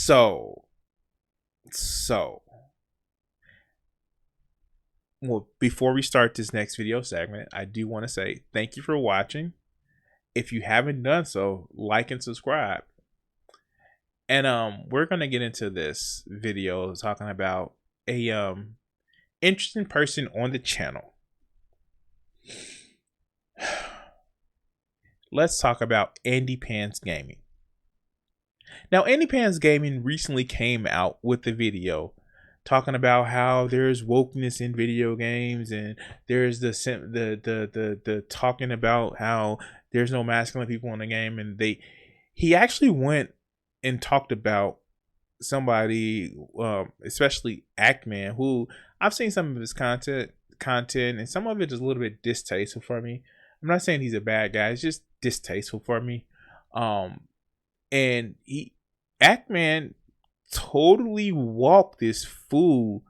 So, so, well, before we start this next video segment, I do want to say thank you for watching. If you haven't done so, like and subscribe. And we're gonna get into this video talking about a interesting person on the channel. Let's talk about Andypants Gaming. Now, Andypants Gaming recently came out with a video talking about how there's wokeness in video games, and there's the talking about how there's no masculine people in the game, and he actually went and talked about somebody, especially Ackman, who I've seen some of his content, and some of it is a little bit distasteful for me. I'm not saying he's a bad guy; it's just distasteful for me. And Ackman totally walked this fool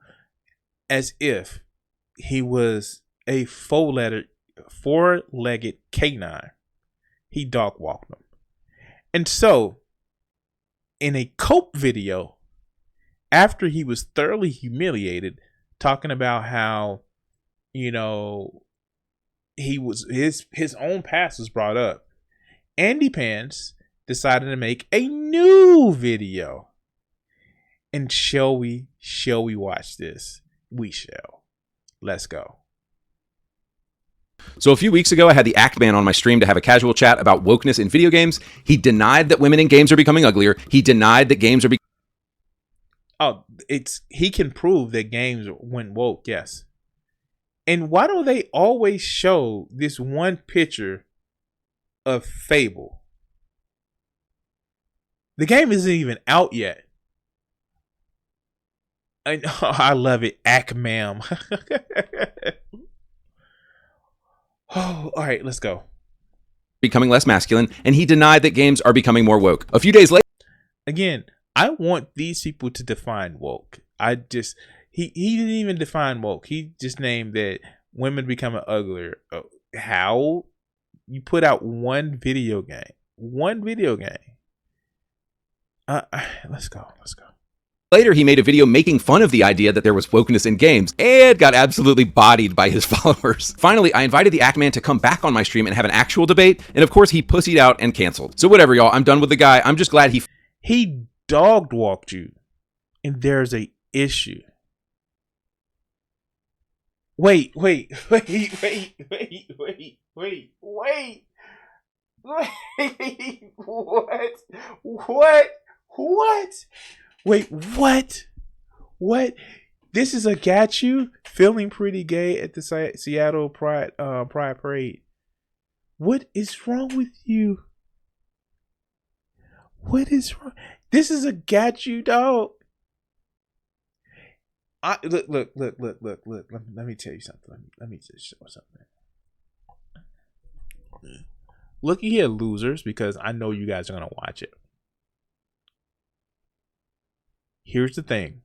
as if he was a four-legged canine. He dog walked him, and so in a cope video, after he was thoroughly humiliated, talking about how, you know, he was his own past was brought up, Andypants decided to make a new video. And shall we watch this? We shall. Let's go. So a few weeks ago, I had the Ackman on my stream to have a casual chat about wokeness in video games. He denied that women in games are becoming uglier. He denied that games are he can prove that games went woke, yes. And why don't they always show this one picture of Fable? The game isn't even out yet. I love it, Ackman. Oh, all right, let's go. Becoming less masculine, and he denied that games are becoming more woke. A few days later, again, I want these people to define woke. He didn't even define woke. He just named that women becoming uglier. How? You put out one video game. Let's go. Later, he made a video making fun of the idea that there was wokeness in games and got absolutely bodied by his followers. Finally, I invited the Ackman to come back on my stream and have an actual debate, and of course, he pussied out and canceled. So whatever, y'all. I'm done with the guy. I'm just glad he dog walked you, and there's a issue. Wait. What? Wait, what? This is a got you feeling pretty gay at the Seattle Pride Parade. What is wrong with you? What is wrong? This is a got you, dog. Look. Let me tell you something. Let me just show something. Looky here, losers, because I know you guys are gonna watch it. Here's the thing.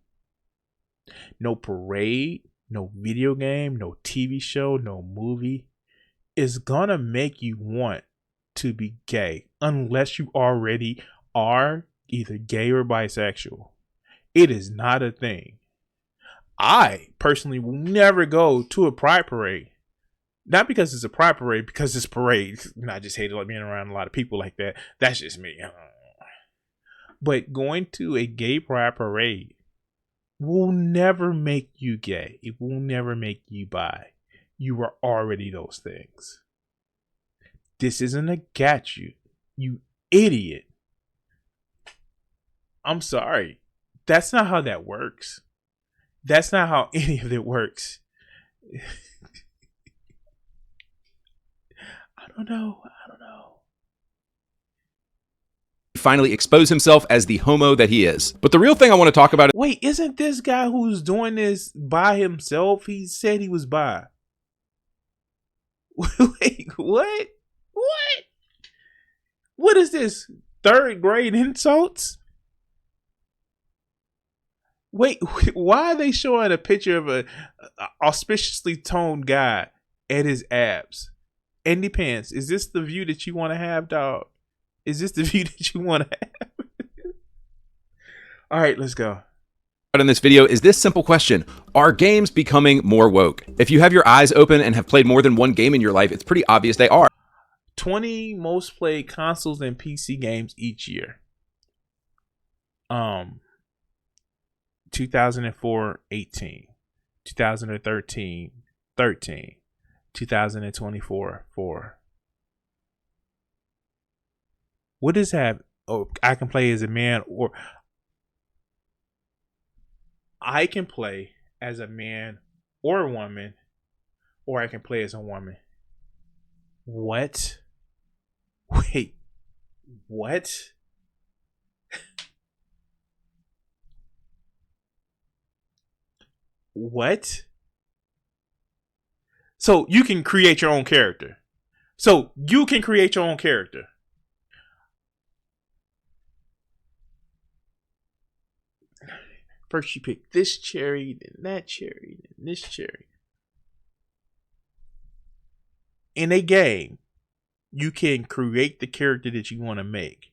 No parade, no video game, no TV show, no movie is gonna make you want to be gay unless you already are either gay or bisexual. It is not a thing. I personally will never go to a pride parade. Not because it's a pride parade, because it's parade. I just hate being around a lot of people like that. That's just me. But going to a gay pride parade will never make you gay. It will never make you bi. You are already those things. This isn't a got you, you idiot. I'm sorry. That's not how that works. That's not how any of it works. I don't know. finally expose himself as the homo that he is. But the real thing I want to talk about is— Wait, isn't this guy who's doing this by himself? He said he was bi. Wait, what? What is this? Third grade insults? Wait, why are they showing a picture of a auspiciously toned guy at his abs? Andypants, is this the view that you want to have, dog? Is this the view that you want to have? All right, let's go. In this video is this simple question. Are games becoming more woke? If you have your eyes open and have played more than one game in your life, it's pretty obvious they are. 20 most played consoles and PC games each year. 2004, 18. 2013, 13. 2024, 4. What does that? Oh, I can play as a man, or I can play as a man or a woman, or I can play as a woman. What? Wait, what? What? So you can create your own character. So you can create your own character. First you pick this cherry, then that cherry, then this cherry. In a game, you can create the character that you want to make.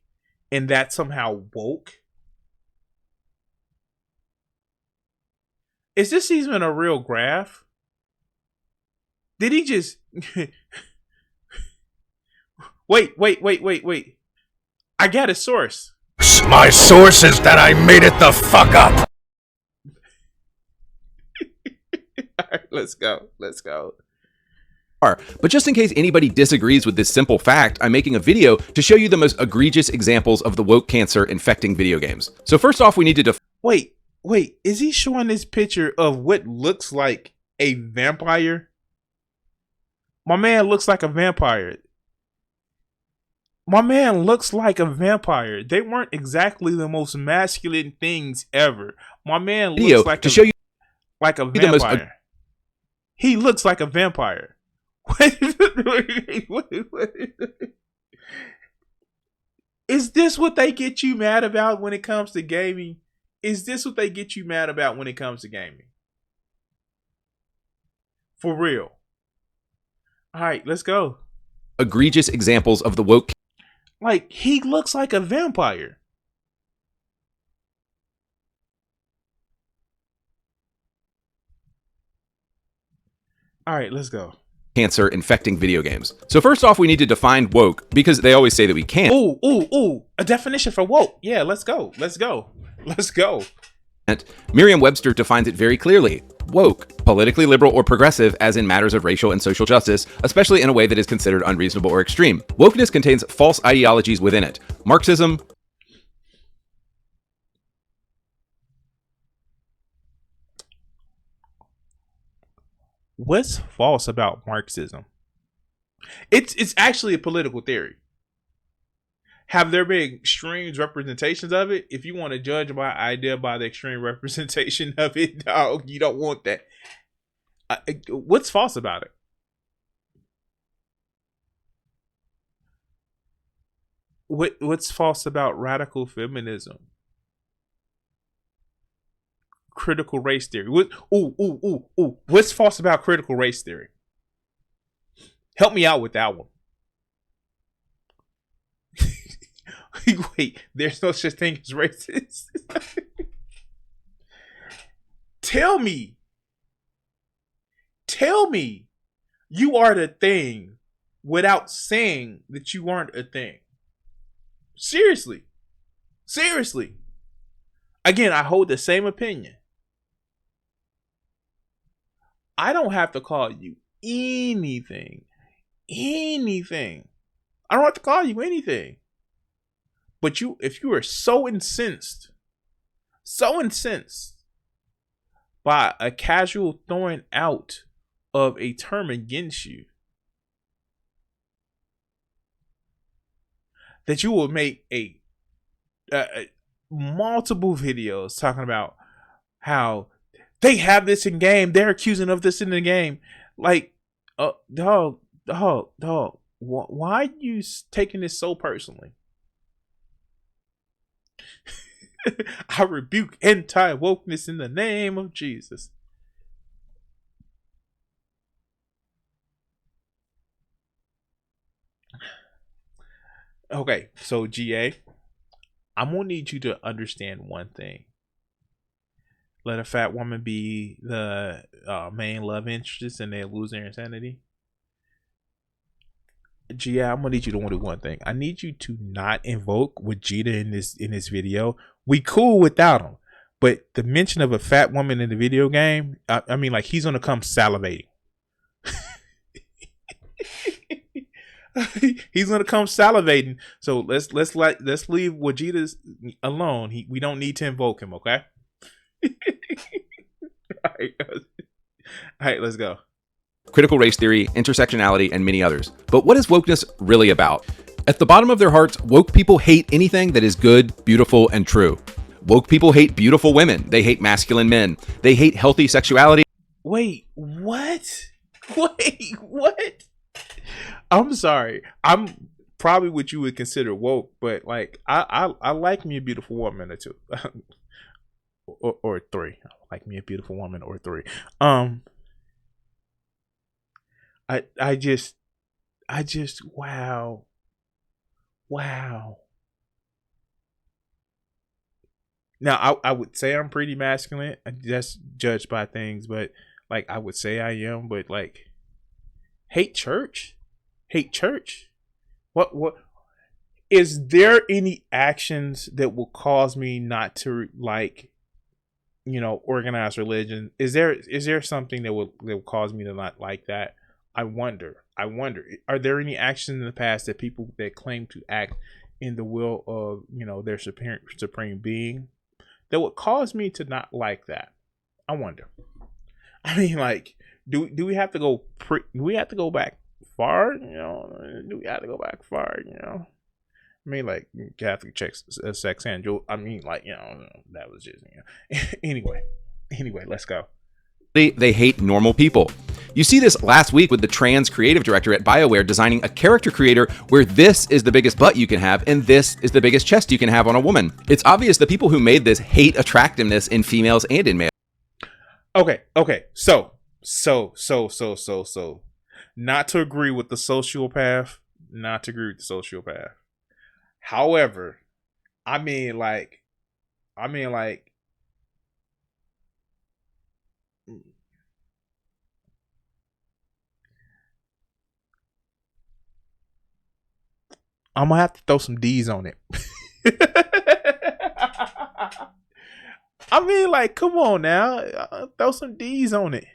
And that's somehow woke. Is this even a real graph? Did he just... Wait. I got a source. My source is that I made it the fuck up. All right, let's go. But just in case anybody disagrees with this simple fact, I'm making a video to show you the most egregious examples of the woke cancer infecting video games. So first off, we need to Wait, is he showing this picture of what looks like a vampire? My man looks like a vampire. They weren't exactly the most masculine things ever. My man looks like show you like a vampire. He looks like a vampire. Wait. Is this what they get you mad about when it comes to gaming? For real. All right, let's go. Egregious examples of the woke. Like, he looks like a vampire. All right, let's go. Cancer infecting video games. So first off, we need to define woke because they always say that we can't. Ooh, a definition for woke. Yeah, let's go. Merriam-Webster defines it very clearly. Woke, politically liberal or progressive as in matters of racial and social justice, especially in a way that is considered unreasonable or extreme. Wokeness contains false ideologies within it. Marxism. What's false about Marxism? It's actually a political theory. Have there been extreme representations of it? If you want to judge my idea by the extreme representation of it, no, you don't want that. What's false about it? What's false about radical feminism? Critical race theory. What's false about critical race theory? Help me out with that one. Wait, there's no such thing as racist. Tell me you are the thing without saying that you aren't a thing. Seriously. Again, I hold the same opinion. I don't have to call you anything. I don't have to call you anything. But if you are so incensed by a casual throwing out of a term against you, that you will make a multiple videos talking about how they have this in game, they're accusing of this in the game. Like, dog, why are you taking this so personally? I rebuke anti-wokeness in the name of Jesus. Okay, so GA, I'm gonna need you to understand one thing. Let a fat woman be the main love interest and they lose their insanity. Gia, I'm gonna need you to do one thing. I need you to not invoke Vegeta in this video. We cool without him, but the mention of a fat woman in the video game, I mean, like he's gonna come salivating. He's gonna come salivating. So let's leave Vegeta alone. We don't need to invoke him, okay? All right, let's go. Critical race theory, intersectionality, and many others. But what is wokeness really about? At the bottom of their hearts, woke people hate anything that is good, beautiful, and true. Woke people hate beautiful women. They hate masculine men. They hate healthy sexuality. Wait, what? Wait, what? I'm sorry. I'm probably what you would consider woke, but like I like me a beautiful woman or two. or three. I like me a beautiful woman or three. I just wow. Now I would say I'm pretty masculine. That's judged by things, but like I would say I am, but like hate church? What is there any actions that will cause me not to like, organized religion? Is there something that will cause me to not like that? I wonder. Are there any actions in the past that people that claim to act in the will of their supreme being that would cause me to not like that? I wonder. I mean, like, do we have to go? Do we have to go back far? Do we have to go back far? I mean, like Catholic sex angel. I mean, like that was just anyway. Let's go. They hate normal people. You see this last week with the trans creative director at BioWare designing a character creator where this is the biggest butt you can have and this is the biggest chest you can have on a woman. It's obvious the people who made this hate attractiveness in females and in males. Okay. So. Not to agree with the sociopath. However, I mean like I'm gonna have to throw some D's on it. I mean, like, come on now, throw some D's on it.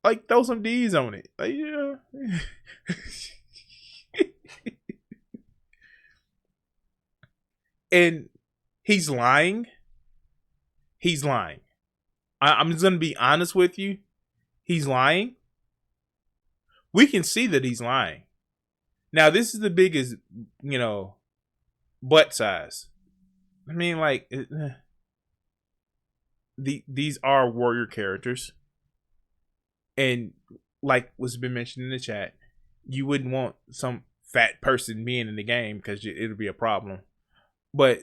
Like, throw some D's on it. Like, and he's lying. I'm just gonna be honest with you. He's lying. We can see that he's lying. Now, this is the biggest, butt size. I mean, like, these are warrior characters. And like what's been mentioned in the chat, you wouldn't want some fat person being in the game because it'll be a problem. But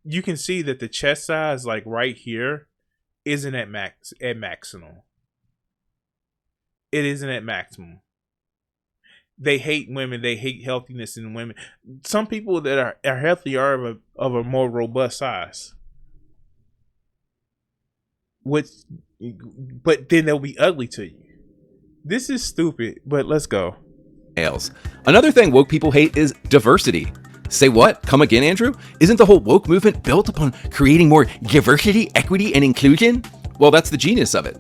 you can see that the chest size, like right here, isn't at maximum. It isn't at maximum. They hate women. They hate healthiness in women. Some people that are healthy are of a more robust size. But then they'll be ugly to you. This is stupid, but let's go. Another thing woke people hate is diversity. Say what? Come again, Andrew? Isn't the whole woke movement built upon creating more diversity, equity, and inclusion? Well, that's the genius of it.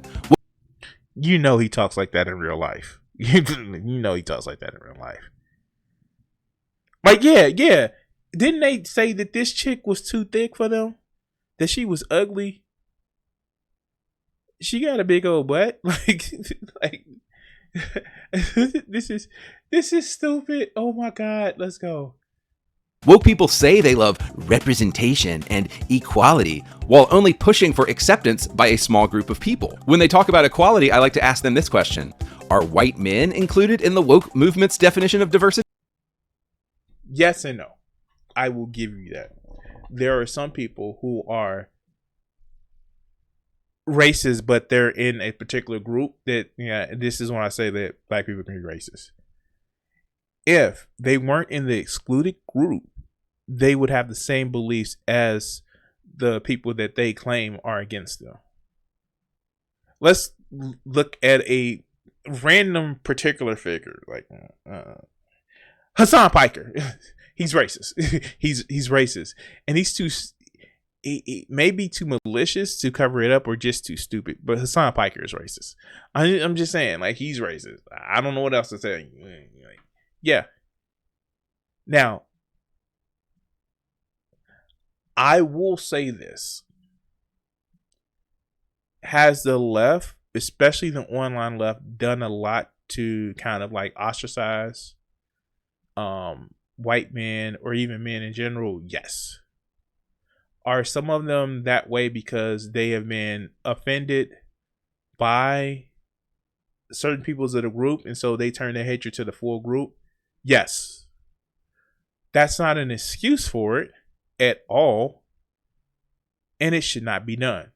He talks like that in real life. He talks like that in real life. Like, yeah. Didn't they say that this chick was too thick for them? That she was ugly? She got a big old butt. Like this is stupid. Oh my God, let's go. Woke people say they love representation and equality while only pushing for acceptance by a small group of people. When they talk about equality, I like to ask them this question. Are white men included in the woke movement's definition of diversity? Yes and no. I will give you that. There are some people who are racist, but they're in a particular group that, this is when I say that black people can be racist. if they weren't in the excluded group, they would have the same beliefs as the people that they claim are against them. Let's look at a random particular figure like Hassan Piker. He's racist. he's racist, and he's too. He may be too malicious to cover it up, or just too stupid. But Hassan Piker is racist. I'm just saying, like, he's racist. I don't know what else to say. Yeah. Now, I will say this. Has the left, especially the online left, done a lot to kind of like ostracize white men or even men in general? Yes. Are some of them that way because they have been offended by certain peoples of the group, and so they turn their hatred to the full group? Yes. That's not an excuse for it at all, and it should not be done.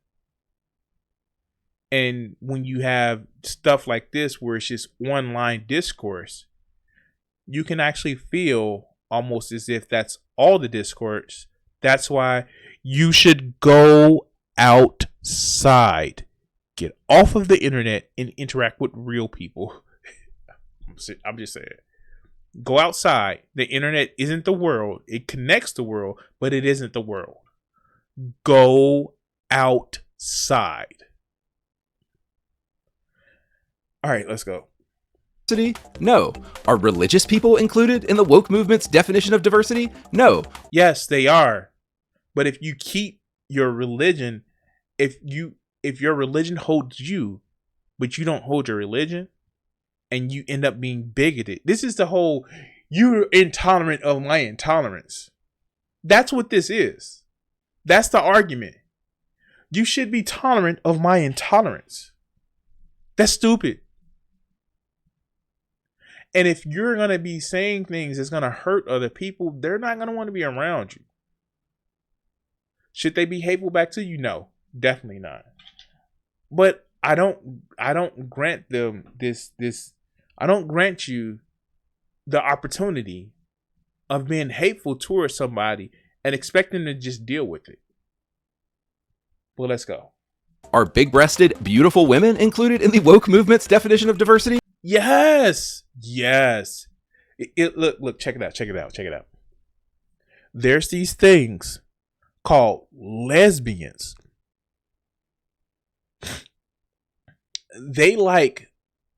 And when you have stuff like this where it's just online discourse, you can actually feel almost as if that's all the discourse. That's why you should go outside. Get off of the internet and interact with real people. I'm just saying. Go outside. The internet isn't the world. It connects the world, but it isn't the world. Go outside. All right, let's go. No. Are religious people included in the woke movement's definition of diversity? No. Yes, they are. But if you keep your religion, if your religion holds you, but you don't hold your religion, and you end up being bigoted. This is the whole, you're intolerant of my intolerance. That's what this is. That's the argument. You should be tolerant of my intolerance. That's stupid. And if you're going to be saying things that's going to hurt other people, they're not going to want to be around you. Should they be hateful back to you? No, definitely not. But I don't grant them this. I don't grant you the opportunity of being hateful towards somebody and expect them to just deal with it. Well, let's go. Are big-breasted, beautiful women included in the woke movement's definition of diversity? Yes. Yes. Look, check it out. There's these things called lesbians. They like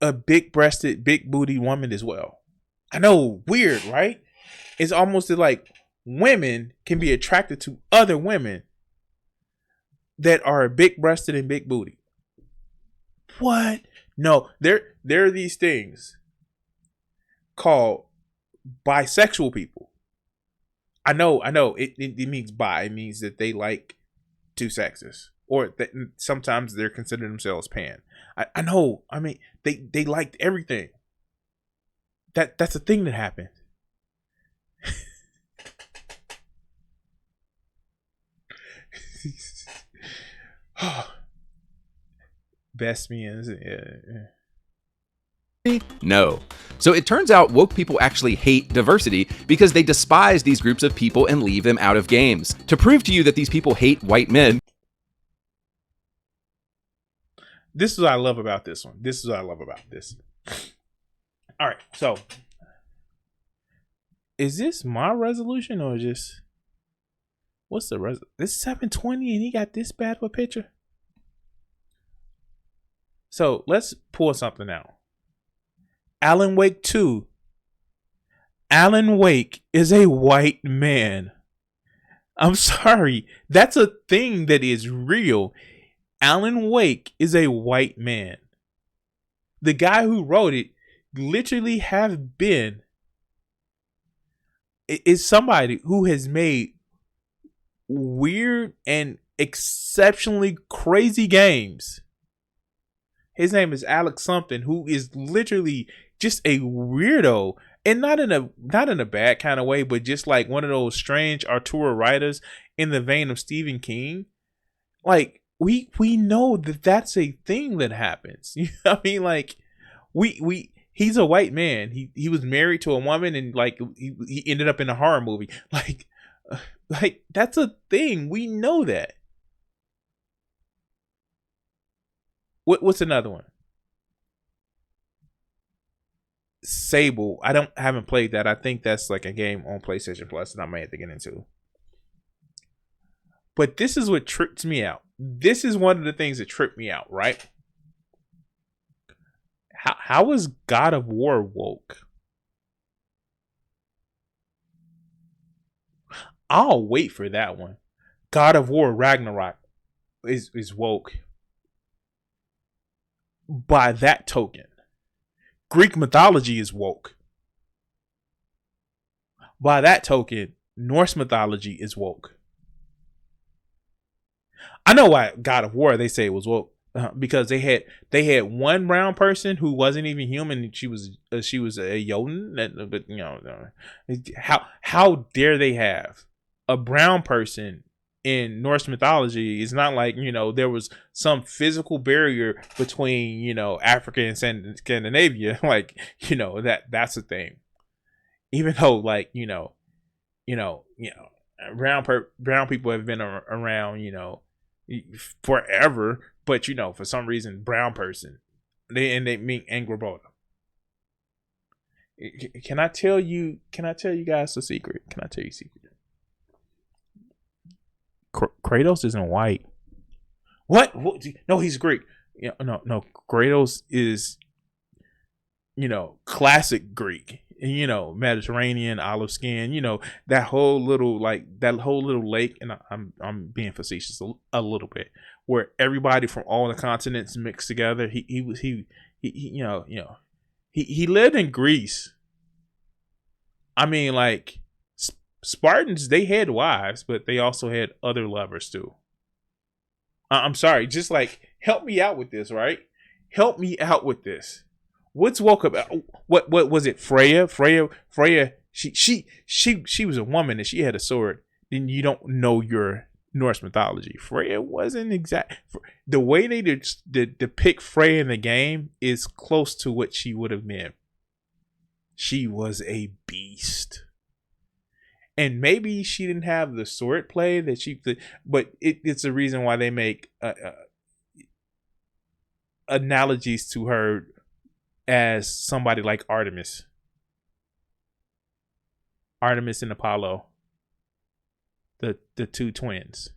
a big-breasted, big-booty woman as well. I know, weird, right? It's almost like women can be attracted to other women that are big-breasted and big-booty. What? No, there are these things called bisexual people. I know. It means bi. It means that they like two sexes, or that sometimes they're considered themselves pan. I know. I mean, they liked everything. That's a thing that happened. Best means. No. So it turns out woke people actually hate diversity because they despise these groups of people and leave them out of games. To prove to you that these people hate white men. This is what I love about this one. All right, so is this my resolution or just what's the this is 720 and he got this bad of a picture? So let's pull something out. Alan Wake 2. Alan Wake is a white man. I'm sorry. That's a thing that is real. Alan Wake is a white man. The guy who wrote it literally is somebody who has made weird and exceptionally crazy games. His name is Alex something, who is literally just a weirdo, and not in a bad kind of way, but just like one of those strange auteur writers in the vein of Stephen King. Like we know that that's a thing that happens. You know what I mean? Like He's a white man. He was married to a woman, and like he ended up in a horror movie. Like that's a thing. We know that. What's another one? Sable. Haven't played that. I think that's like a game on PlayStation Plus that I may have to get into. But this is what trips me out. This is one of the things that tripped me out, right? How is God of War woke? I'll wait for that one. God of War Ragnarok is woke. By that token, Greek mythology is woke. By that token, Norse mythology is woke. I know why God of War they say it was woke, because they had one brown person who wasn't even human. She was a Jotun. But you know, how dare they have a brown person in Norse mythology? It's not like, you know, there was some physical barrier between, you know, Africa and Scandinavia. Like, you know, that's a thing. Even though, like, you know, brown people have been around, you know, forever, but you know, for some reason, brown person, they mean Angrboda. Can I tell you guys a secret? Can I tell you a secret? Kratos isn't white. What? No, he's Greek. Yeah, no. Kratos is, you know, classic Greek. You know, Mediterranean, olive skin. You know, that whole little lake. And I'm being facetious a little bit, where everybody from all the continents mixed together. He lived in Greece. I mean, like, Spartans, they had wives, but they also had other lovers too. I'm sorry, just like, help me out with this, right? Help me out with this. What's woke about? What was it? Freya. She was a woman and she had a sword. Then you don't know your Norse mythology. Freya wasn't exact. The way they depict Freya in the game is close to what she would have been. She was a beast. And maybe she didn't have the sword play that but it's the reason why they make analogies to her as somebody like Artemis and Apollo, the two twins.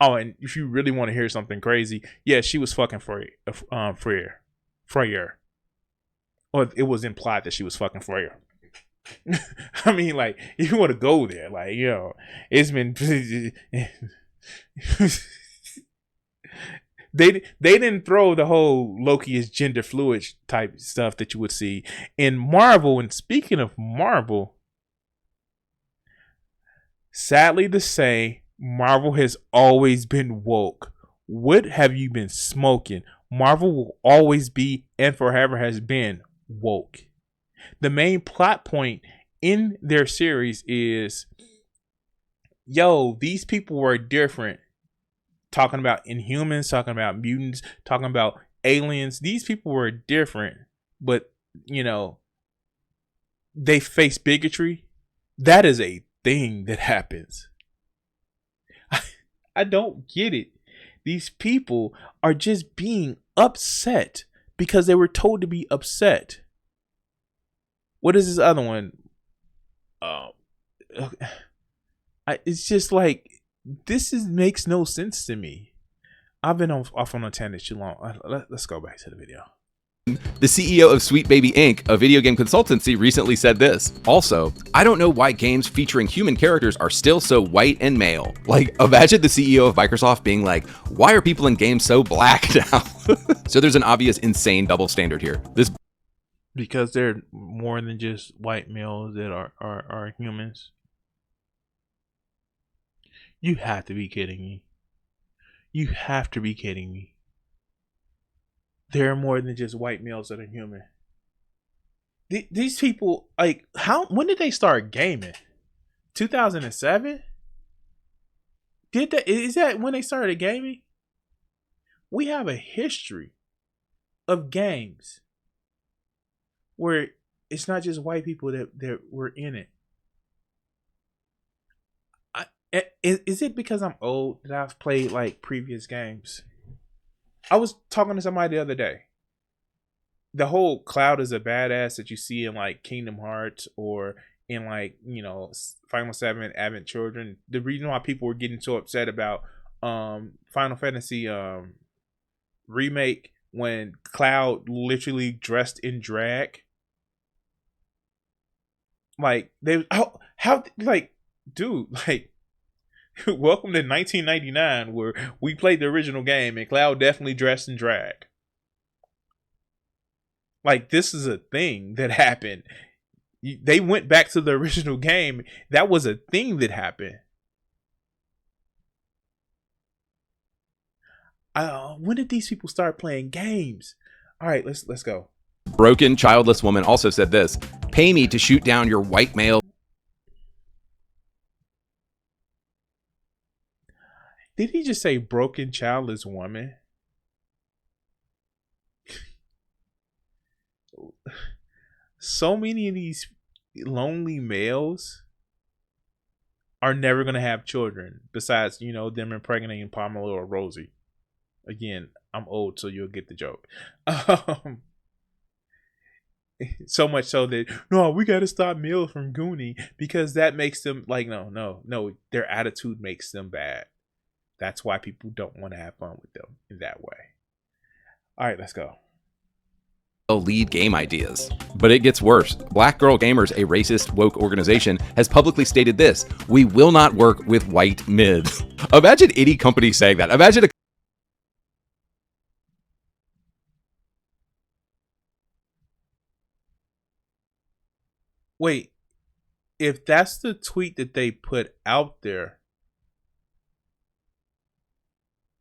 Oh, and if you really want to hear something crazy, yeah, she was fucking Freyr. Or it was implied that she was fucking Freyr. I mean, like, if you want to go there, like, you know, it's been they didn't throw the whole Loki is gender fluid type stuff that you would see in Marvel. And speaking of Marvel, sadly to say, Marvel has always been woke. What have you been smoking? Marvel will always be, and forever has been, woke. The main plot point in their series is, yo, these people were different. Talking about Inhumans, talking about mutants, talking about aliens. These people were different, but, you know, they face bigotry. That is a thing that happens. I don't get it. These people are just being upset because they were told to be upset. What is this other one? It's just like, makes no sense to me. I've been off on a tangent too long. Let's go back to the video. The CEO of Sweet Baby Inc., a video game consultancy, recently said this. Also, I don't know why games featuring human characters are still so white and male. Like, imagine the CEO of Microsoft being like, why are people in games so black now? So there's an obvious insane double standard here. Because they're more than just white males that are humans. You have to be kidding me. You have to be kidding me. There are more than just white males that are human. These people, like, when did they start gaming? 2007? Is that when they started gaming? We have a history of games where it's not just white people that were in it. Is it because I'm old that I've played like previous games? I was talking to somebody the other day. The whole Cloud is a badass that you see in like Kingdom Hearts or in like, you know, Final 7 Advent Children. The reason why people were getting so upset about Final Fantasy remake when Cloud literally dressed in drag, like they how like dude, like welcome to 1999 where we played the original game and Cloud definitely dressed in drag. Like, this is a thing that happened. They went back to the original game. That was a thing that happened. When did these people start playing games? All right, let's go. Broken, childless woman also said this: "Pay me to shoot down your white male." Did he just say broken, childless woman? So many of these lonely males are never going to have children besides, you know, them impregnating Pamela or Rosie. Again, I'm old, so you'll get the joke. So much so that, no, we got to stop males from Goonie because that makes them like, no, their attitude makes them bad. That's why people don't want to have fun with them in that way. All right, let's go. Lead game ideas. But it gets worse. Black Girl Gamers, a racist woke organization, has publicly stated this: "We will not work with white mids." Imagine any company saying that. Imagine a Wait, if that's the tweet that they put out there,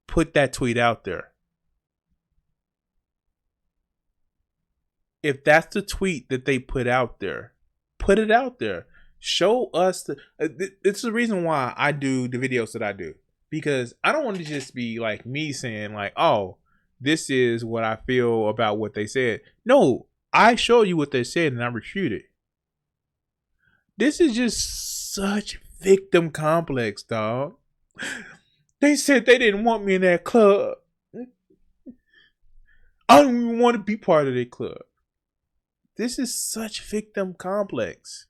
put that tweet out there. If that's the tweet that they put out there, put it out there. Show us the. It's the reason why I do the videos that I do, because I don't want to just be like me saying like, "Oh, this is what I feel about what they said." No, I show you what they said and I refute it. This is just such victim complex, dog. They said they didn't want me in that club. I don't even want to be part of their club. This is such victim complex.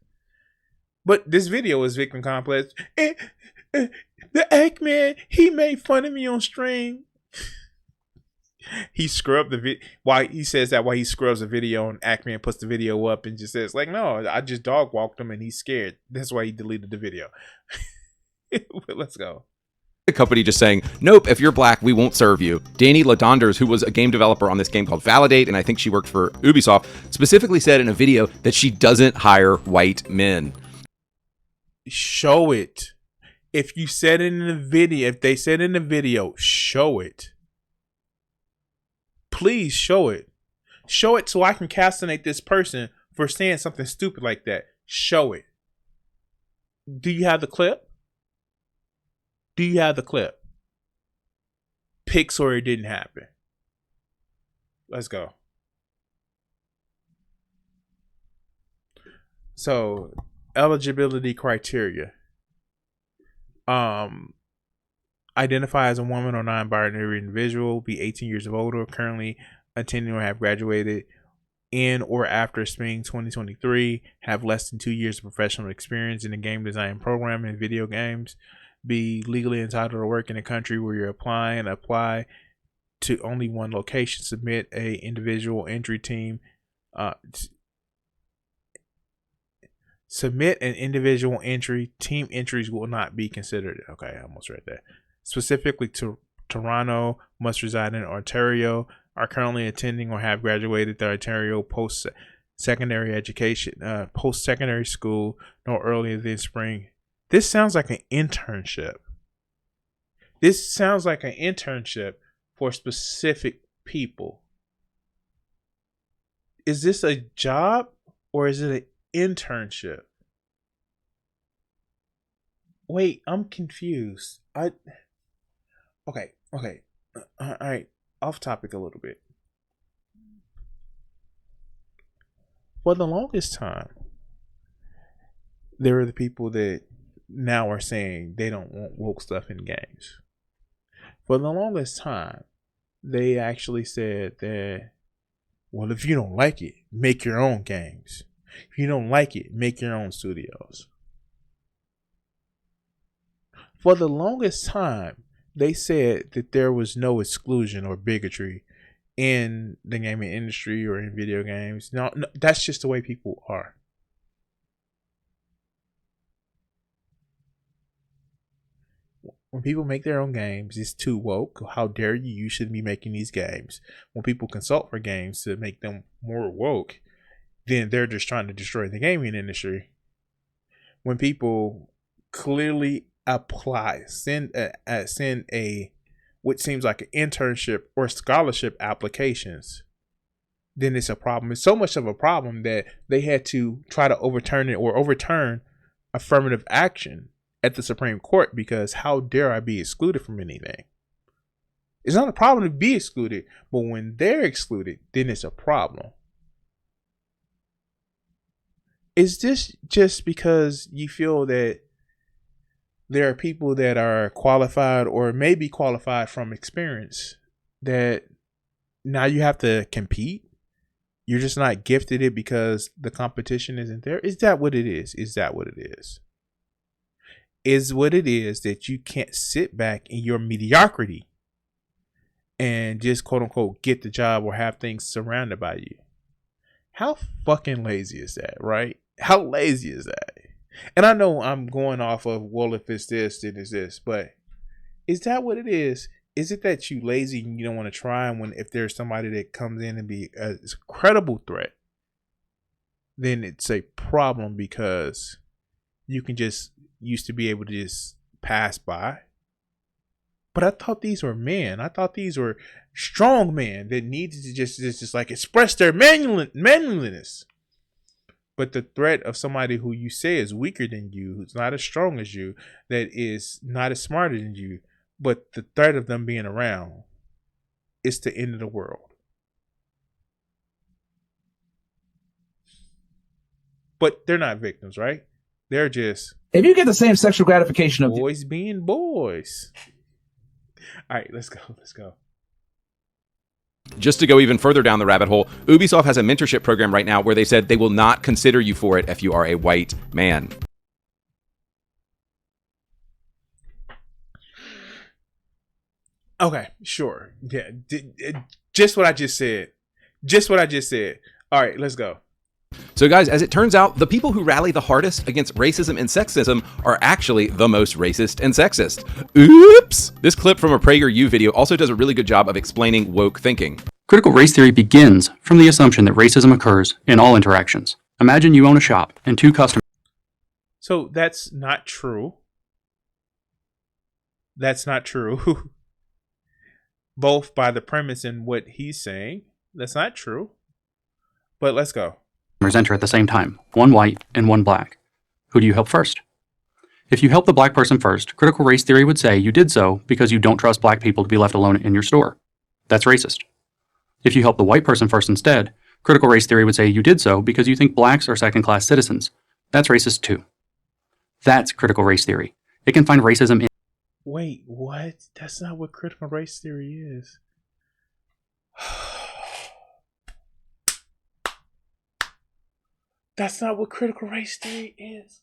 But this video is victim complex. The Eggman, he made fun of me on stream. He scrubbed the video. Why he says that? Why he scrubs the video and Ackman puts the video up and just says like, "No, I just dog walked him and he's scared." That's why he deleted the video. Let's go. the company just saying, "Nope, if you're black, we won't serve you." Dani Ladonders, who was a game developer on this game called Validate, and I think she worked for Ubisoft, specifically said in a video that she doesn't hire white men. Show it. If you said it in the video, if they said in the video, show it. Please show it. Show it so I can castinate this person for saying something stupid like that. Show it. Do you have the clip? Do you have the clip? Pics or it didn't happen. Let's go. So, eligibility criteria. Identify as a woman or non-binary individual, be 18 years of older, currently attending or have graduated in or after spring 2023, have less than 2 years of professional experience in the game design program and video games, be legally entitled to work in the country where you're applying, apply to only one location, submit a individual entry team, submit an individual entry. Team entries will not be considered. Okay, I almost read that. Specifically to Toronto, must reside in Ontario, are currently attending or have graduated the Ontario post-secondary education, post-secondary school no earlier than spring. This sounds like an internship. This sounds like an internship for specific people. Is this a job or is it an internship? Wait, I'm confused. Okay. All right. Off topic a little bit. For the longest time, there are the people that now are saying they don't want woke stuff in games. For the longest time, they actually said that, well, if you don't like it, make your own games. If you don't like it, make your own studios. For the longest time, they said that there was no exclusion or bigotry in the gaming industry or in video games. No, that's just the way people are. When people make their own games, it's too woke. How dare you? You shouldn't be making these games. When people consult for games to make them more woke, then they're just trying to destroy the gaming industry. When people clearly apply, send a what seems like an internship or scholarship applications, then it's a problem. It's so much of a problem that they had to try to overturn it or overturn affirmative action at the Supreme Court, because how dare I be excluded from anything? It's not a problem to be excluded, but when they're excluded, then it's a problem. Is this just because you feel that there are people that are qualified or maybe qualified from experience that now you have to compete? You're just not gifted it because the competition isn't there? Is that what it is? Is that what it is? Is what it is that you can't sit back in your mediocrity and just quote unquote get the job or have things surrounded by you? How fucking lazy is that, right? How lazy is that? And I know I'm going off of, well, if it's this, then it's this, but is that what it is? Is it that you lazy and you don't want to try? And when if there's somebody that comes in and be a credible threat, then it's a problem because you can just used to be able to just pass by. But I thought these were men. I thought these were strong men that needed to just like express their manliness. But the threat of somebody who you say is weaker than you, who's not as strong as you, that is not as smarter than you, but the threat of them being around is the end of the world. But they're not victims, right? They're just, if you get the same sexual gratification of boys being boys. All right, let's go. Just to go even further down the rabbit hole, Ubisoft has a mentorship program right now where they said they will not consider you for it if you are a white man. Okay, sure. Yeah, just what I just said. All right, let's go. So guys, as it turns out, the people who rally the hardest against racism and sexism are actually the most racist and sexist. Oops! This clip from a PragerU video also does a really good job of explaining woke thinking. Critical race theory begins from the assumption that racism occurs in all interactions. Imagine you own a shop and two customers. So that's not true. That's not true. Both by the premise and what he's saying. That's not true. But let's go. Enter at the same time, one white and one black. Who do you help first? If you help the black person first, critical race theory would say you did so because you don't trust black people to be left alone in your store. That's racist. If you help the white person first instead, critical race theory would say you did so because you think blacks are second-class citizens. That's racist too. That's critical race theory. It can find racism in... Wait, what? That's not what critical race theory is. That's not what critical race theory is.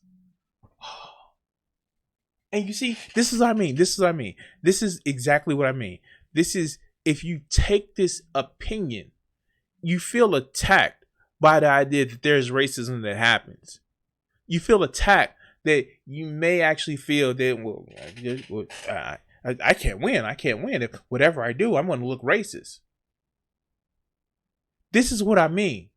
And you see, this is what I mean. This is exactly what I mean. This is, if you take this opinion, you feel attacked by the idea that there's racism that happens. You feel attacked that you may actually feel that, I can't win. I can't win. If whatever I do, I'm going to look racist. This is what I mean.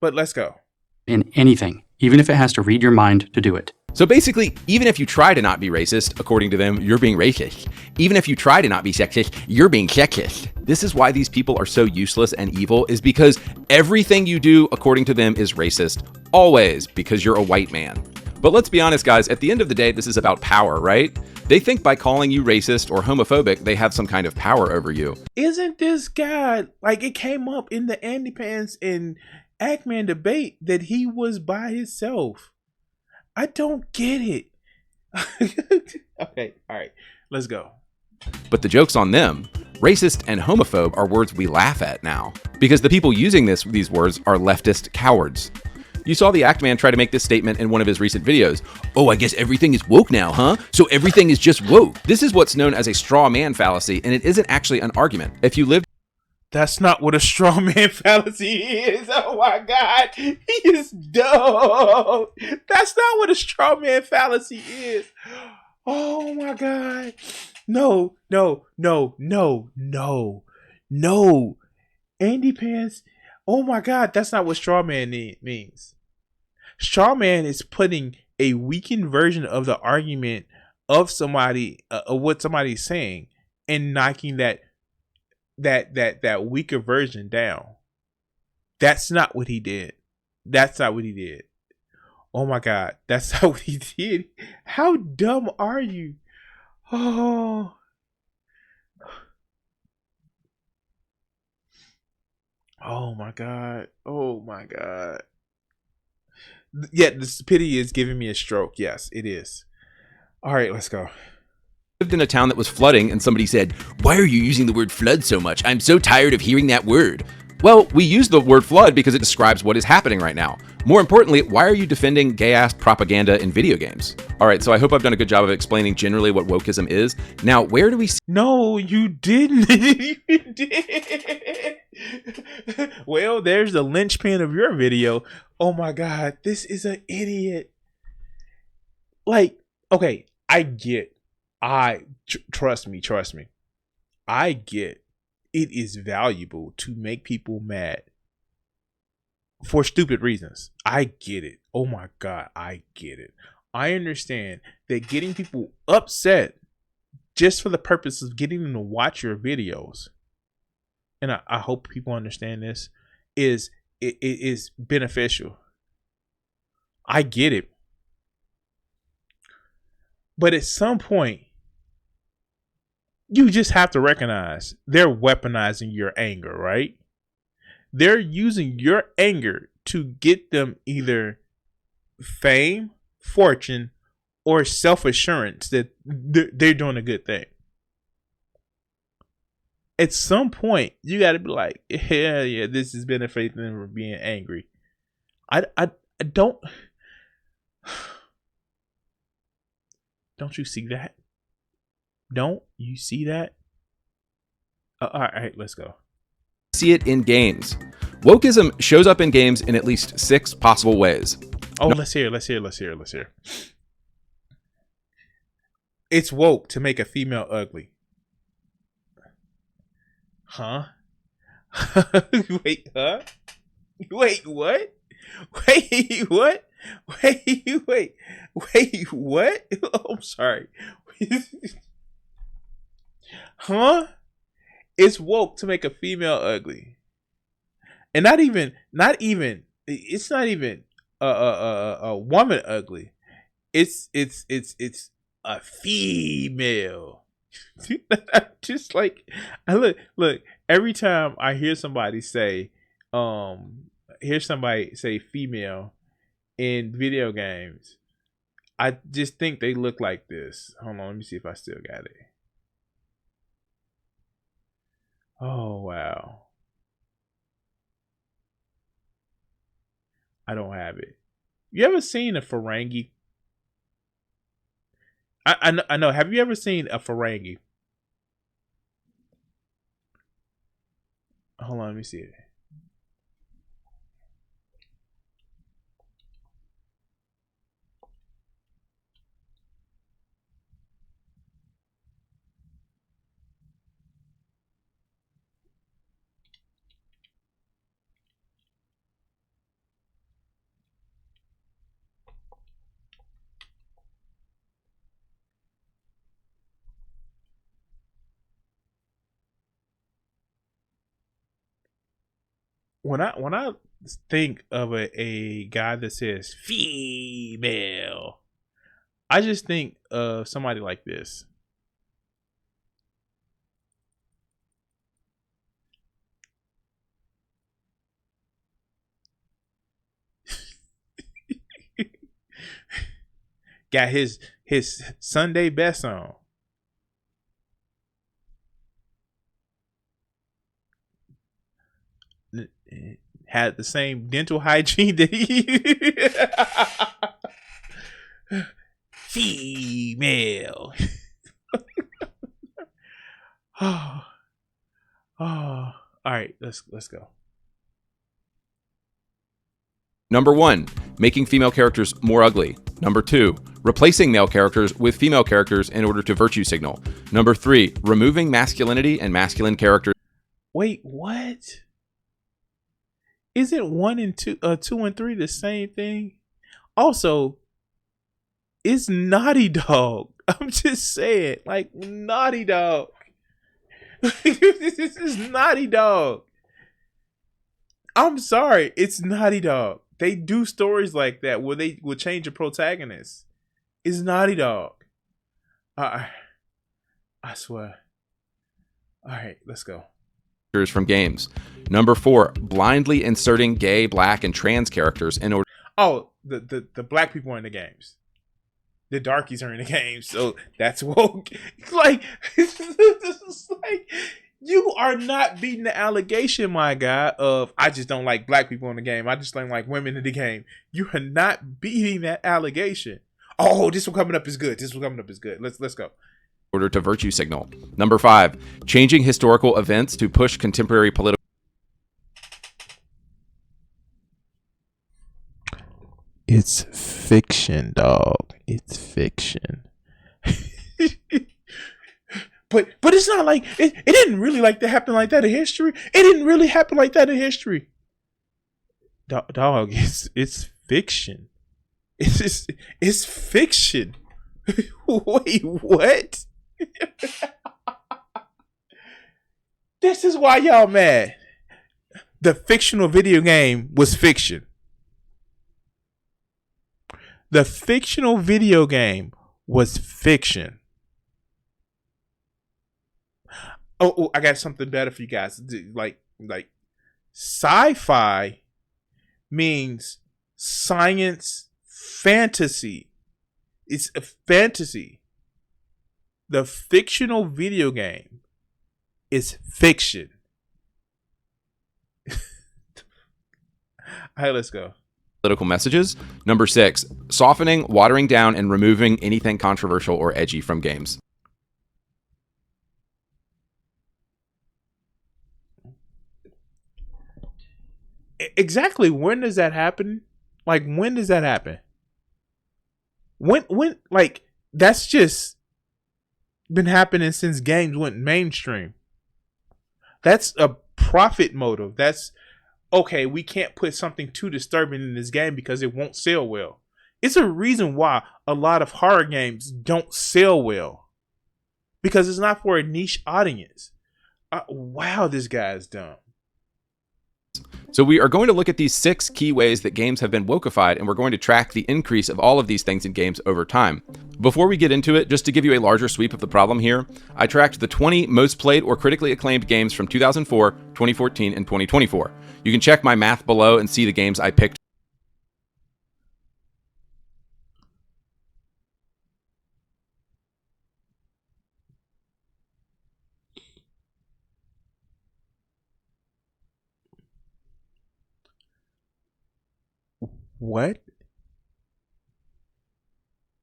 But let's go. In anything, even if it has to read your mind to do it. So basically, even if you try to not be racist, according to them, you're being racist. Even if you try to not be sexist, you're being sexist. This is why these people are so useless and evil, is because everything you do, according to them, is racist. Always, because you're a white man. But let's be honest, guys, at the end of the day, this is about power, right? They think by calling you racist or homophobic, they have some kind of power over you. Isn't this guy, like, it came up in the Andypants and Ackman debate that he was by himself. I don't get it. Okay, all right, let's go. But the joke's on them. Racist and homophobe are words we laugh at now, because the people using these words are leftist cowards. You saw the Act Man try to make this statement in one of his recent videos. Oh, I guess everything is woke now, huh? So everything is just woke. This is what's known as a straw man fallacy, and it isn't actually an argument. If you lived That's not what a straw man fallacy is. Oh my God. He is dumb. That's not what a straw man fallacy is. Oh my God. No. Andypants. Oh my God. That's not what straw man means. Straw man is putting a weakened version of the argument of somebody, of what somebody's saying, and knocking that weaker version down. That's not what he did. Oh my God, that's not what he did. How dumb are you? Oh my God. Yeah, the stupidity is giving me a stroke. Yes, it is. All right, let's go. Lived in a town that was flooding and somebody said, "Why are you using the word flood so much? I'm so tired of hearing that word." Well, we use the word flood because it describes what is happening right now. More importantly, why are you defending gay-ass propaganda in video games? All right, so I hope I've done a good job of explaining generally what wokeism is. Now, where do we see... No, you didn't. You did. Well, there's the linchpin of your video. Oh my God, this is an idiot. Like, okay, I get. Trust me. I get it is valuable to make people mad for stupid reasons. I get it. Oh my God, I get it. I understand that getting people upset just for the purpose of getting them to watch your videos, and I hope people understand this, is beneficial. I get it. But at some point, you just have to recognize they're weaponizing your anger, right? They're using your anger to get them either fame, fortune, or self-assurance that they're doing a good thing. At some point, you got to be like, yeah, this is benefiting them from being angry. I don't. Don't you see that? Don't you see that? All right, let's go. See it in games. Wokeism shows up in games in at least 6 possible ways. Oh, let's hear. It's woke to make a female ugly. Huh? Wait, huh? Wait, what? Wait, what? Wait, what? Oh, I'm sorry. Huh? It's woke to make a female ugly. And not even it's not even a woman ugly. It's a female. Just like I look every time I hear somebody say female in video games, I just think they look like this. Hold on, let me see if I still got it. Oh wow. I don't have it. You ever seen a Ferengi? I know. Have you ever seen a Ferengi? Hold on, let me see it. When I think of a guy that says female, I just think of somebody like this. got his Sunday best on. Had the same dental hygiene that he female. Oh, all right, let's go. Number 1, making female characters more ugly. Number 2, replacing male characters with female characters in order to virtue signal. Number 3, removing masculinity and masculine characters. Wait, what? Isn't 1 and 2 and 3 the same thing? Also, it's Naughty Dog. I'm just saying, like, Naughty Dog. This is Naughty Dog. I'm sorry, it's Naughty Dog. They do stories like that where they will change the protagonist. It's Naughty Dog. I swear. All right, let's go. From games. Number 4, blindly inserting gay, black, and trans characters in order. Oh, the black people are in the games. The darkies are in the games, so that's woke. Like, this is like, you are not beating the allegation, my guy, of I just don't like black people in the game. I just don't like women in the game. You are not beating that allegation. Oh, this one coming up is good. This one coming up is good. Let's go. Order to virtue signal. Number 5, changing historical events to push contemporary political. It's fiction, dog. It's fiction. but it's not like it didn't really like to happen like that in history. It didn't really happen like that in history. Dog, it's fiction. It's fiction. Wait, what? This is why y'all mad. The fictional video game was fiction. The fictional video game was fiction. Oh, I got something better for you guys. Like sci-fi means science fantasy. It's a fantasy. The fictional video game is fiction. All right, let's go. Political messages. Number 6, softening, watering down, and removing anything controversial or edgy from games. Exactly. When does that happen? Like, when does that happen? When like, that's just been happening since games went mainstream. That's a profit motive. That's okay, we can't put something too disturbing in this game because it won't sell well. It's a reason why a lot of horror games don't sell well. Because it's not for a niche audience. Wow, this guy is dumb. So we are going to look at these 6 key ways that games have been wokeified, and we're going to track the increase of all of these things in games over time. Before we get into it, just to give you a larger sweep of the problem here, I tracked the 20 most played or critically acclaimed games from 2004, 2014, and 2024. You can check my math below and see the games I picked. What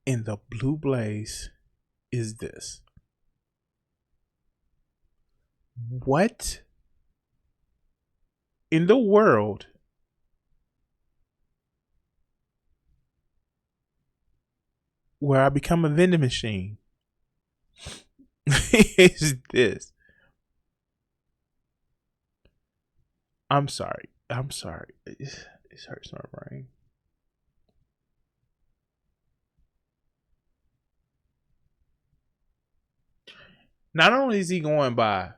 in the blue blaze is this? What in the world where I become a vending machine is this? I'm sorry. It hurts my brain. Not only is he going by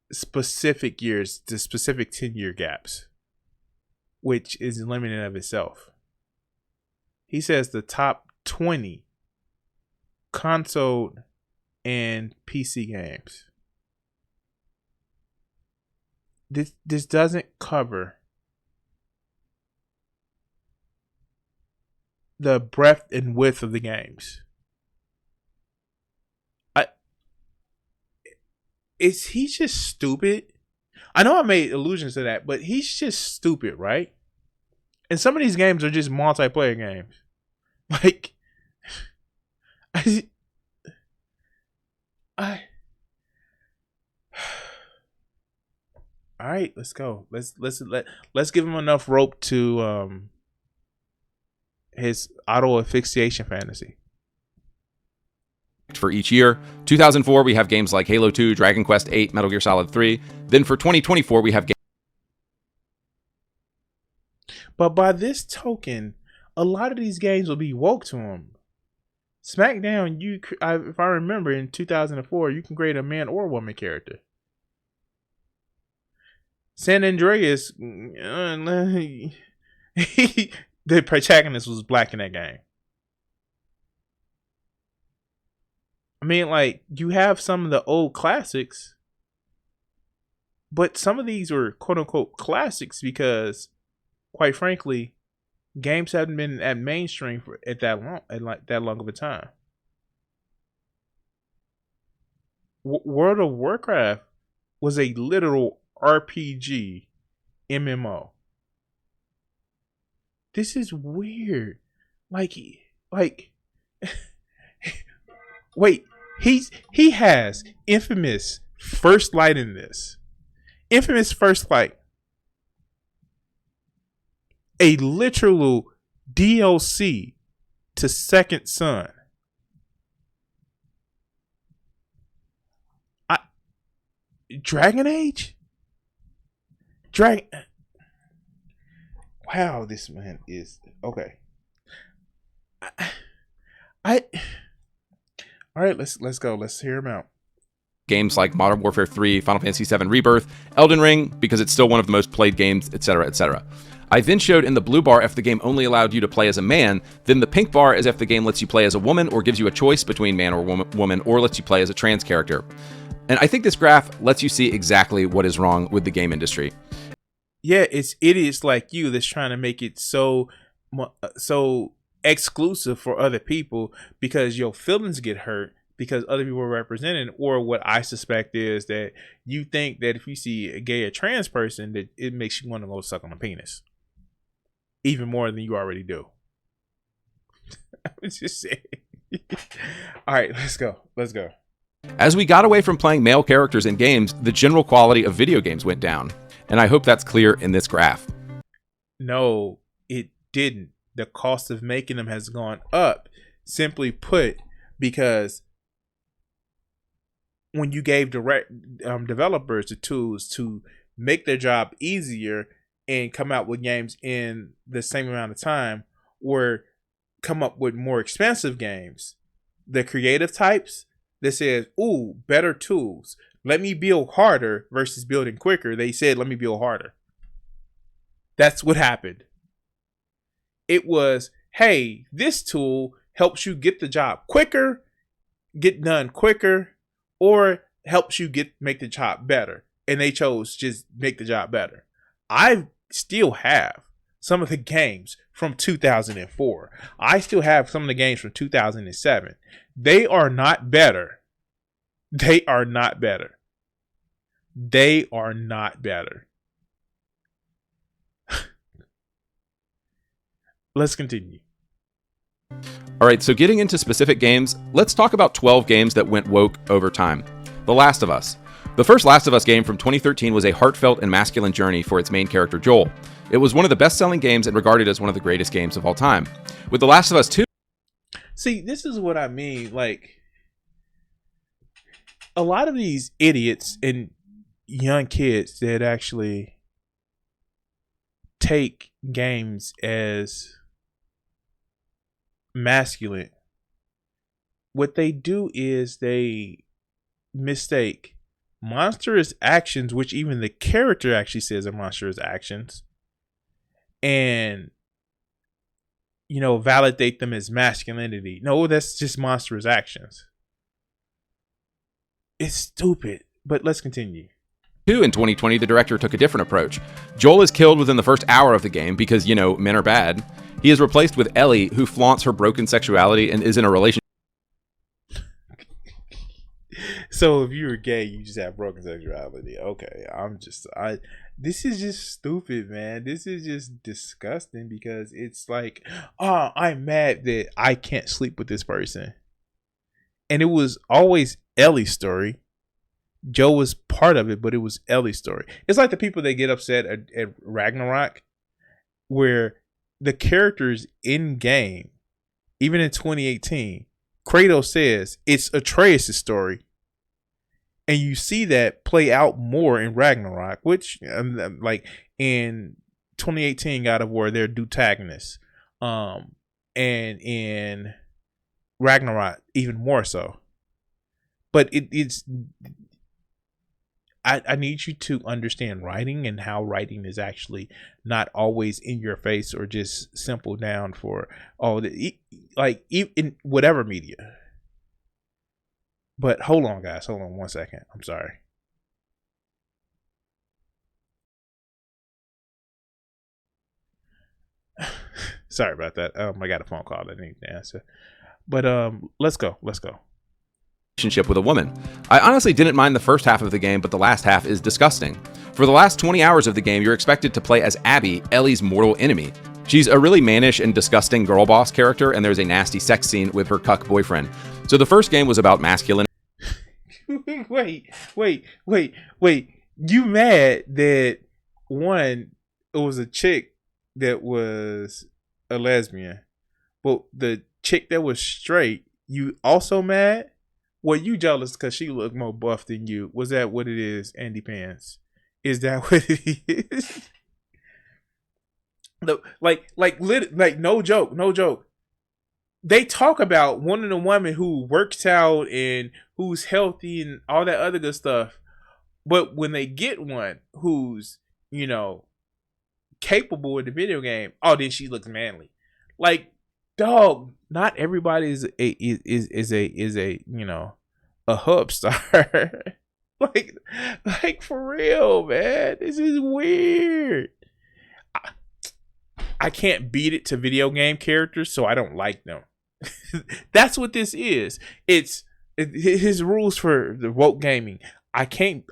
specific years, the specific 10-year gaps, which is limited of itself. He says the top 20 console and PC games. This doesn't cover the breadth and width of the games. Is he just stupid? I know I made allusions to that, but he's just stupid, right? And some of these games are just multiplayer games. Like, all right, let's go. Let's give him enough rope to his auto asphyxiation fantasy. For each year. 2004, we have games like Halo 2, Dragon Quest 8, Metal Gear Solid 3. Then for 2024, we have games. But by this token, a lot of these games will be woke to him. SmackDown, if I remember, in 2004, you can create a man or woman character. San Andreas, the protagonist was black in that game. I mean, like, you have some of the old classics, but some of these were quote unquote classics because, quite frankly, games haven't been at mainstream for that long of a time. World of Warcraft was a literal RPG MMO. This is weird. Like wait, he has Infamous First Light in this. Infamous First Light. A literal DLC to Second Son. Dragon Age? Wow, this man is okay. All right, let's go. Let's hear him out. Games like Modern Warfare 3, Final Fantasy VII Rebirth, Elden Ring, because it's still one of the most played games, etc., etc. I then showed in the blue bar if the game only allowed you to play as a man, then the pink bar is if the game lets you play as a woman or gives you a choice between man or woman or lets you play as a trans character. And I think this graph lets you see exactly what is wrong with the game industry. Yeah, it's idiots like you that's trying to make it so exclusive for other people because your feelings get hurt because other people are represented, or what I suspect is that you think that if you see a gay or trans person that it makes you want to go suck on a penis even more than you already do. I was just saying. All right, let's go. As we got away from playing male characters in games, the general quality of video games went down. And I hope that's clear in this graph. No, it didn't. The cost of making them has gone up. Simply put, because when you gave developers the tools to make their job easier and come out with games in the same amount of time, or come up with more expensive games, the creative types that says, ooh, better tools. Let me build harder versus building quicker. They said, let me build harder. That's what happened. It was, hey, this tool helps you get the job quicker, get done quicker, or helps you make the job better. And they chose just make the job better. I still have some of the games from 2004. I still have some of the games from 2007. They are not better. They are not better. They are not better. Let's continue. All right, so getting into specific games, let's talk about 12 games that went woke over time. The Last of Us. The first Last of Us game from 2013 was a heartfelt and masculine journey for its main character, Joel. It was one of the best-selling games and regarded as one of the greatest games of all time. With The Last of Us 2... See, this is what I mean. Like, a lot of these idiots and young kids that actually take games as masculine, what they do is they mistake monstrous actions, which even the character actually says are monstrous actions, and validate them as masculinity. No, that's just monstrous actions. It's stupid, but let's continue. In 2020, the director took a different approach. Joel is killed within the first hour of the game because, men are bad. He is replaced with Ellie, who flaunts her broken sexuality and is in a relationship. So if you're gay, you just have broken sexuality. Okay, this is just stupid, man. This is just disgusting because it's like, oh, I'm mad that I can't sleep with this person. And it was always Ellie's story. Joe was part of it, but it was Ellie's story. It's like the people that get upset at Ragnarok, where the characters in game, even in 2018, Kratos says it's Atreus' story. And you see that play out more in Ragnarok, which, like in 2018 God of War, they're protagonists. And in Ragnarok, even more so. But I need you to understand writing and how writing is actually not always in your face or just simple down for in whatever media. But hold on, guys. Hold on 1 second. I'm sorry. Sorry about that. I got a phone call that I need to answer. But let's go. Relationship with a woman. I honestly didn't mind the first half of the game, but the last half is disgusting. For the last 20 hours of the game, you're expected to play as Abby, Ellie's mortal enemy. She's a really mannish and disgusting girl boss character, and there's a nasty sex scene with her cuck boyfriend. So the first game was about masculinity. Wait. You mad that one, it was a chick that was a lesbian, but the chick that was straight, you also mad? Well, you jealous because she looked more buff than you. Was that what it is, Andypants? Is that what it is? No, like no joke. They talk about wanting a woman who works out and who's healthy and all that other good stuff. But when they get one who's, capable in the video game, oh, then she looks manly. Like, dog, not everybody is a a hub star. like for real, man. This is weird. I can't beat it to video game characters, so I don't like them. That's what this is. It's his rules for the woke gaming. I can't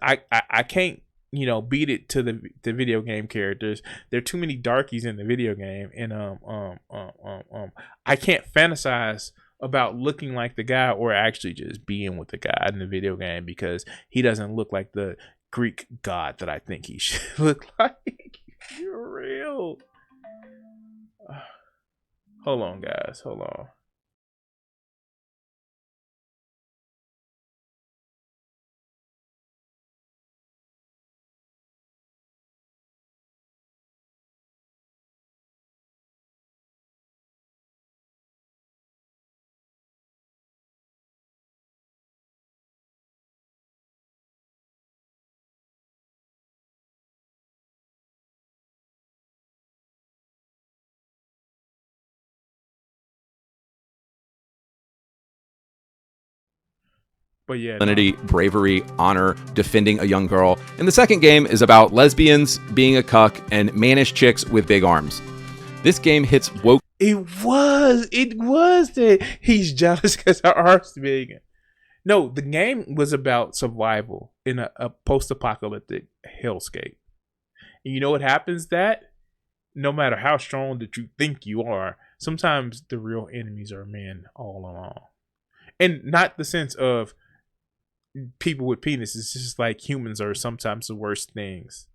beat it to the video game characters. There are too many darkies in the video game, and I can't fantasize about looking like the guy or actually just being with the guy in the video game because he doesn't look like the Greek god that I think he should look like. You're real. Hold on, guys. Hold on. But yeah, bravery, honor, defending a young girl. And the second game is about lesbians, being a cuck, and mannish chicks with big arms. This game hits woke. It was that he's jealous because her arms big. No, the game was about survival in a post-apocalyptic hellscape. And you know what happens? That no matter how strong that you think you are, sometimes the real enemies are men all along. And not the sense of people with penises. It's just like humans are sometimes the worst things.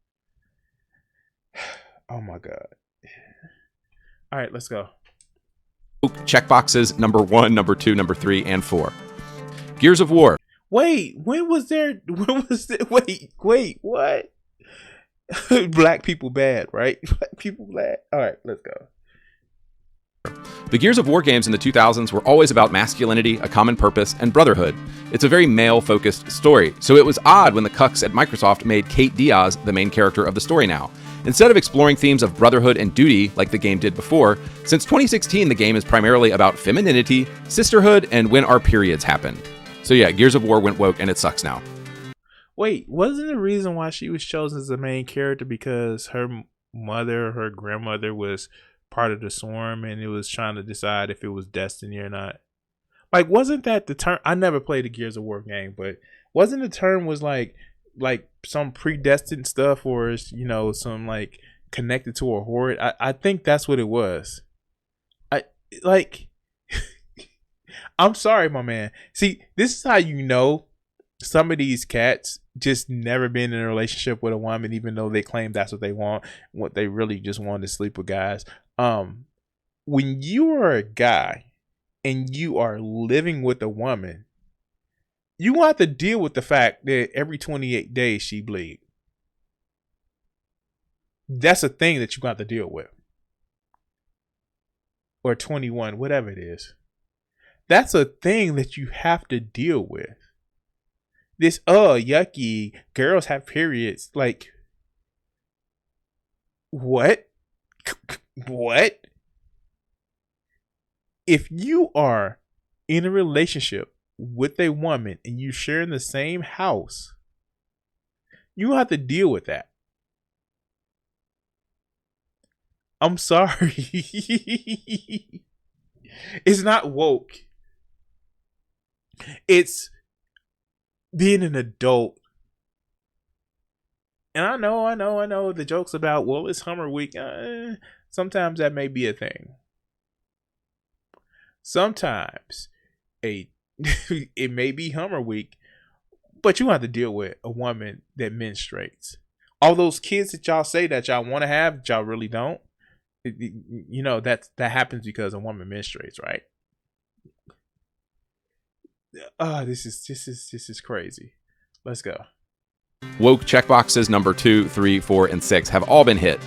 Oh my god. All right, let's go. Checkboxes number 1, number 2, number 3, and 4. Gears of War. Wait, wait, what? Black people bad, right? Black people bad. All right, let's go. The Gears of War games in the 2000s were always about masculinity, a common purpose, and brotherhood. It's a very male-focused story, so it was odd when the cucks at Microsoft made Kate Diaz the main character of the story now. Instead of exploring themes of brotherhood and duty like the game did before, since 2016 the game is primarily about femininity, sisterhood, and when our periods happen. So yeah, Gears of War went woke and it sucks now. Wait, wasn't the reason why she was chosen as the main character because her grandmother was part of the swarm, and it was trying to decide if it was destiny or not. Like, wasn't that the term? I never played a Gears of War game, but wasn't the term was like some predestined stuff, or some like connected to a horde? I think that's what it was. I like. I'm sorry, my man. See, this is how you know some of these cats just never been in a relationship with a woman, even though they claim that's what they want. What they really just want to sleep with guys. When you are a guy and you are living with a woman, you have to deal with the fact that every 28 days she bleed. That's a thing that you got to deal with. Or 21, whatever it is. That's a thing that you have to deal with. This, yucky, girls have periods. Like, what? What? If you are in a relationship with a woman and you share in the same house, you have to deal with that. I'm sorry. It's not woke. It's being an adult. And I know the jokes about, well, it's Hummer Week. Sometimes that may be a thing. Sometimes it may be Hummer Week, but you have to deal with a woman that menstruates. All those kids that y'all say that y'all want to have, that y'all really don't. That happens because a woman menstruates, right? This is crazy. Let's go. Woke checkboxes number 2, 3, 4, and 6 have all been hit.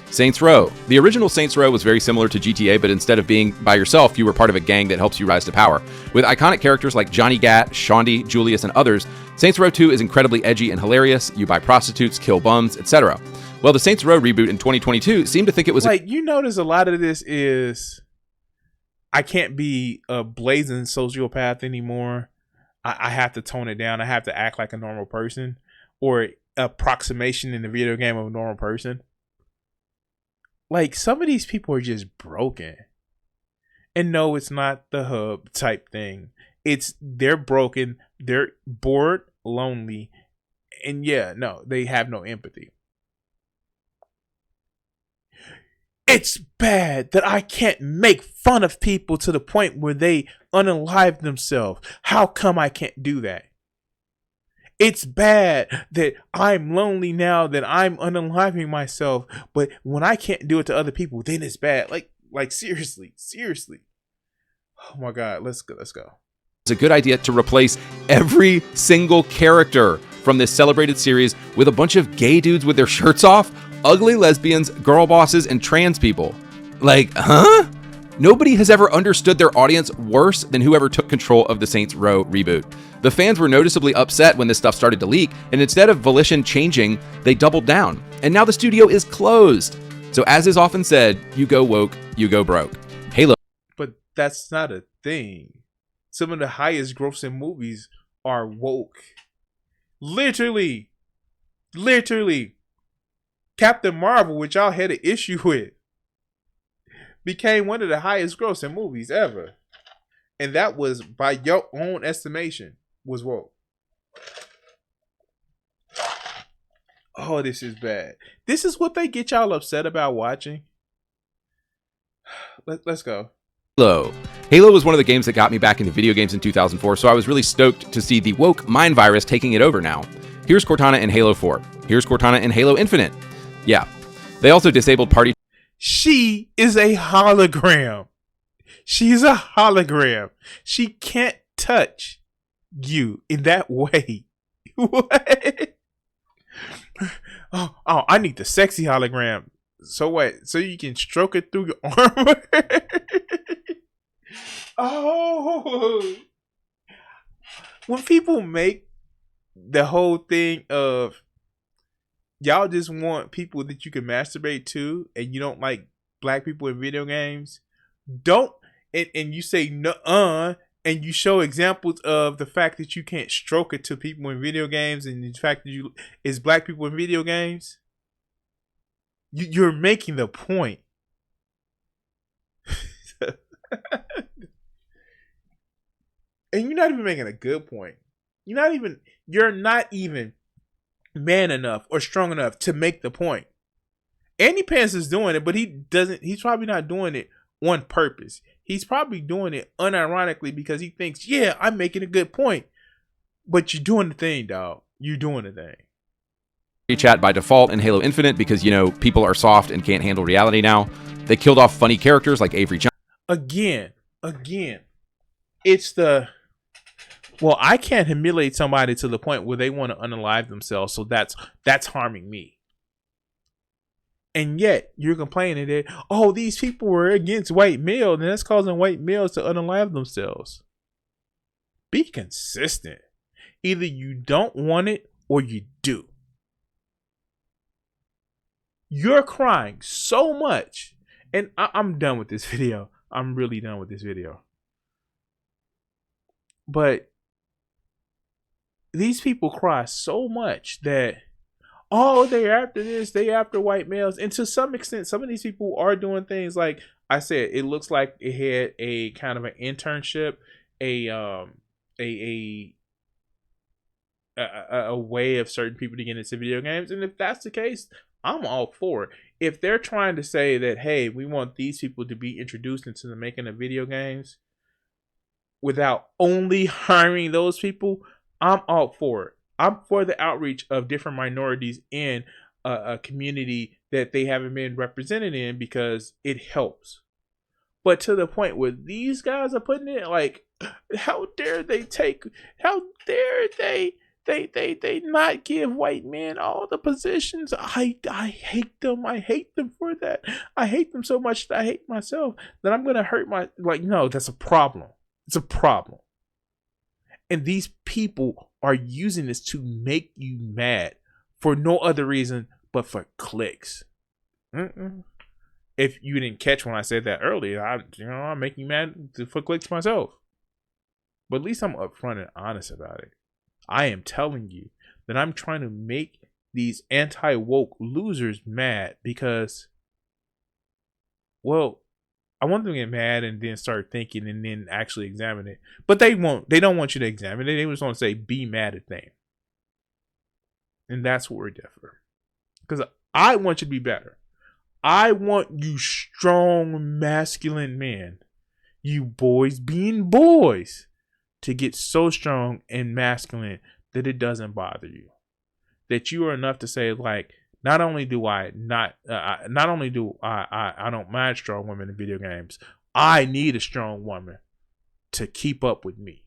Saints Row. The original Saints Row was very similar to GTA, but instead of being by yourself, you were part of a gang that helps you rise to power. With iconic characters like Johnny Gat, Shaundi, Julius, and others, Saints Row 2 is incredibly edgy and hilarious. You buy prostitutes, kill bums, etc. Well, the Saints Row reboot in 2022 seemed to think it was... Like, you notice a lot of this is... I can't be a blazing sociopath anymore. I have to tone it down. I have to act like a normal person, or approximation in the video game of a normal person. Like, some of these people are just broken. And no, it's not the hub type thing. They're broken. They're bored, lonely. And yeah, no, they have no empathy. It's bad that I can't make fun of people to the point where they unalive themselves. How come I can't do that? It's bad that I'm lonely now, that I'm unaliving myself, but when I can't do it to other people, then it's bad. Like seriously. Oh my God, let's go. It's a good idea to replace every single character from this celebrated series with a bunch of gay dudes with their shirts off, ugly lesbians, girl bosses, and trans people. Like, huh? Nobody has ever understood their audience worse than whoever took control of the Saints Row reboot. The fans were noticeably upset when this stuff started to leak, and instead of Volition changing, they doubled down. And now the studio is closed. So as is often said, you go woke, you go broke. Halo. But that's not a thing. Some of the highest grossing movies are woke. Literally. Captain Marvel, which y'all had an issue with, became one of the highest grossing movies ever. And that was, by your own estimation, was woke. Oh, this is bad. This is what they get y'all upset about watching. Let's go. Halo was one of the games that got me back into video games in 2004, so I was really stoked to see the woke mind virus taking it over now. Here's Cortana in Halo 4. Here's Cortana in Halo Infinite. Yeah. They also disabled party... She is a hologram. She's a hologram. She can't touch you in that way. What? Oh, I need the sexy hologram. So what? So you can stroke it through your armor? Oh. When people make the whole thing of y'all just want people that you can masturbate to, and you don't like black people in video games, and you say no, and you show examples of the fact that you can't stroke it to people in video games, and the fact that it's black people in video games, you're making the point. And you're not even making a good point. You're not even man enough or strong enough to make the point. Andypants is doing it, but he's probably not doing it on purpose. He's probably doing it unironically because he thinks, yeah, I'm making a good point. But you're doing the thing, dog. You're doing the thing. Chat by default in Halo Infinite because, you know, people are soft and can't handle reality now. They killed off funny characters like Avery Johnson. Again, it's well, I can't humiliate somebody to the point where they want to unalive themselves, so that's harming me. And yet, you're complaining that, oh, these people were against white males, and that's causing white males to unalive themselves. Be consistent. Either you don't want it or you do. You're crying so much. And I'm done with this video. I'm really done with this video. But these people cry so much that, oh, they're after this, they after white males. And to some extent, some of these people are doing things like I said, it looks like it had a kind of an internship, a way of certain people to get into video games. And if that's the case, I'm all for it. If they're trying to say that, hey, we want these people to be introduced into the making of video games without only hiring those people, I'm all for it. I'm for the outreach of different minorities in a community that they haven't been represented in because it helps. But to the point where these guys are putting it, like, how dare they not give white men all the positions? I hate them. I hate them for that. I hate them so much that I hate myself that I'm gonna hurt my, like, no, that's a problem. It's a problem. And these people are using this to make you mad for no other reason but for clicks. If you didn't catch when I said that earlier, I'm making you mad for clicks myself. But at least I'm upfront and honest about it. I am telling you that I'm trying to make these anti-woke losers mad because, well, I want them to get mad and then start thinking and then actually examine it. But they won't. They don't want you to examine it. They just want to say, be mad at things. And that's where we're different. Because I want you to be better. I want you strong, masculine men, you boys being boys, to get so strong and masculine that it doesn't bother you. That you are enough to say, like, not only do I don't mind strong women in video games, I need a strong woman to keep up with me.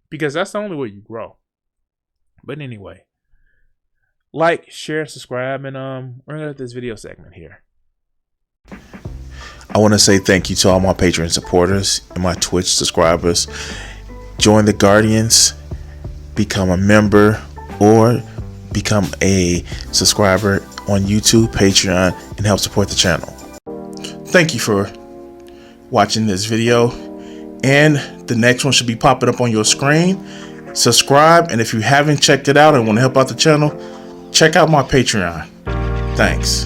Because that's the only way you grow. But anyway, like, share, subscribe, and we're gonna get this video segment here. I want to say thank you to all my Patreon supporters and my Twitch subscribers. Join the Guardians, become a member, or become a subscriber on YouTube, Patreon, and help support the channel. Thank you for watching this video, and the next one should be popping up on your screen. Subscribe, and if you haven't checked it out and want to help out the channel, check out my Patreon. Thanks.